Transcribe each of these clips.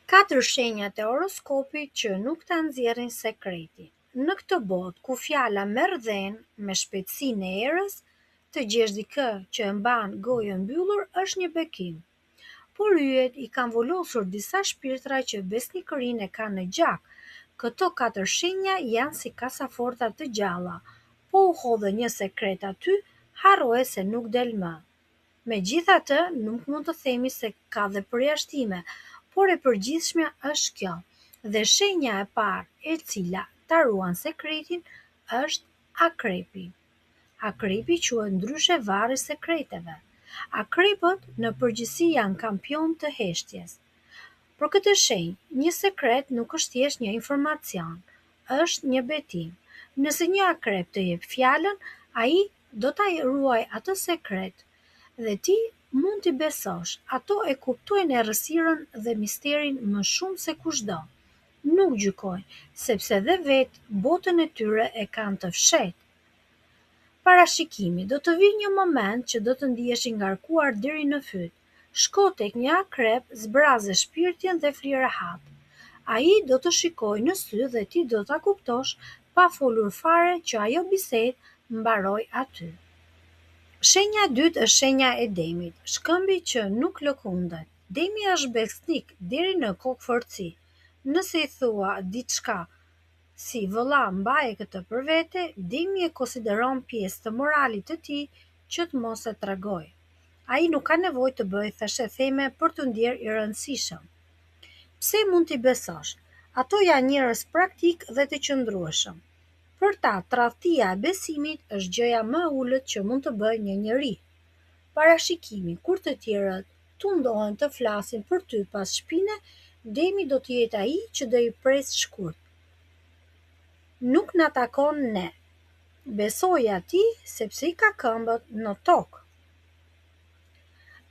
Katër shenjat e horoskopit që nuk ta nxjerrin sekretin. Në këtë botë ku fjala merr dhenë me shpejtësinë e erës, të gjesh dikë që e mban gojën mbyllur është një bekim. Por yjet i kanë volosur disa shpirtra që besnikërinë e kanë në gjak. Këto katër shenja janë si kasaforta të gjalla, po u hodhe një sekret aty, harroje se nuk del më. Megjithatë, nuk mund të themi se ka dhe përjashtime, por e përgjithshmja është kjo. Dhe shenja e parë e cila ta ruan sekretin është akrepi. Akrepi quhet ndryshe varri i sekreteve. Akrepët në përgjithësi janë kampion të heshtjes. Për këtë shenjë, një sekret nuk është thjesht një informacion, është një betim. Nëse një akrep të jep fjalën, ai do ta ruaj atë sekret dhe ti mund t'i besosh. Ato e kuptojnë errësirën dhe misterin më shumë se kushdo. Nuk gjykojnë, sepse dhe vetë botën e tyre e kanë të fshehtë. Parashikimi, do të vijë një moment që do të ndihesh i ngarkuar deri në fyt. Shko tek një akrep, zbraze shpirtin dhe fli rehat. Ai do të shikojë në sy dhe ti do ta kuptosh pa folur fare që ajo bisedë mbaroi aty. Shenja e dytë është shenja e demit, shkëmbi që nuk lëkundet. Demi është besnik deri në kokëforci. Nëse i thua diçka si vëlla mbaje këtë për vete, demi e konsideron pjesë të moralit të tij që të mos e tregoj. Ai nuk ka nevojë të bëjë thashetheme për të ndjerë i rëndësishëm. Pse mund t'i besosh? Ato janë njerëz praktik dhe të qëndrueshëm. Për ta, tradhtia e besimit është gjëja më e ulët që mund të bëjë një njeri. Parashikimi, kur të tjerët tundohen të flasin për ty pas shpine, demi do të jetë ai që do i presë shkurt. Nuk na takon ne. Besoj atij sepse i ka këmbët në tokë.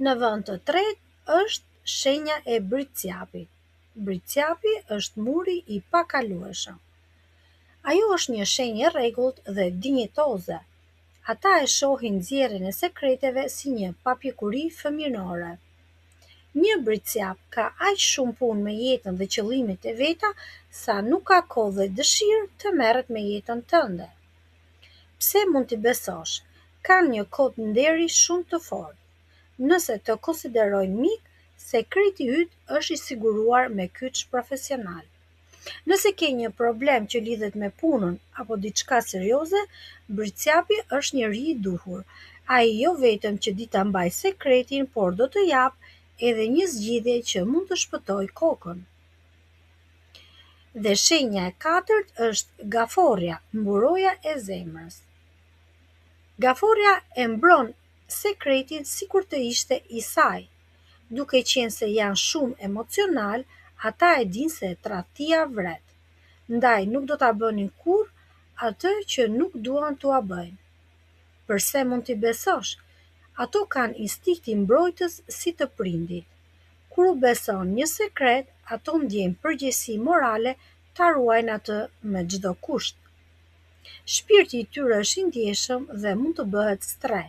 Në vend të tretë është shenja e britësjapit. Britësjapi është muri i pakalueshëm. Ajo është një shenjë e rregullt dhe dinjitoze. Ata e shohin nxjerrjen e sekreteve si një papjekuri fëmijënore. Një britësjap ka aq shumë punë me jetën dhe qëllimet e veta sa nuk ka kohë dhe dëshirë të merret me jetën tënde. Pse mund t'i besosh? Kanë një kod nderi shumë të fortë. Nëse të konsiderojnë mik, sekreti yt është i siguruar me kyç profesional. Nëse ke një problem që lidhet me punën apo diçka serioze, britësjapi është njeri i duhur. Ai jo vetëm që di ta mbajë sekretin, por do të jap edhe një zgjidhje që mund të shpëtojë kokën. Dhe shenja e katërt është gaforja, mburoja e zemrës. Gaforja e mbron sekretin sikur të ishte i saj. Duke qenë se janë shumë emocional, ata e dinë se tradhtia vret. Ndaj nuk do ta bënin kurrë atë që nuk duan t'ua bëjnë. Përse mund t'i besosh? Ato kanë instinktin mbrojtës si të prindit. Kur u beson një sekret, ato ndjejnë përgjegjësi morale ta ruajnë atë me çdo kusht. Shpirti i tyre është i ndjeshëm dhe mund të bëhet stre.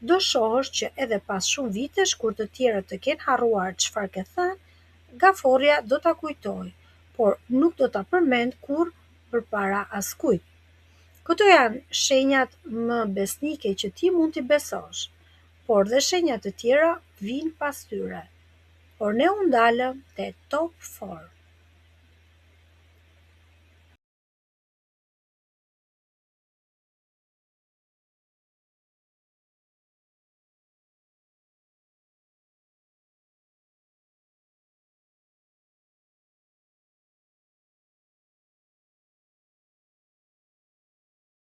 Do shohësh që edhe pas shumë vitesh kur të tjerët të kenë harruar çfarë ke thënë, gaforja do ta kujtojë, por nuk do ta përmend kurrë përpara askujt. Këto janë shenjat më besnike që ti mund t'i besosh, por dhe shenjat të tjera vijnë pas tyre. Por ne u ndalëm te top 4.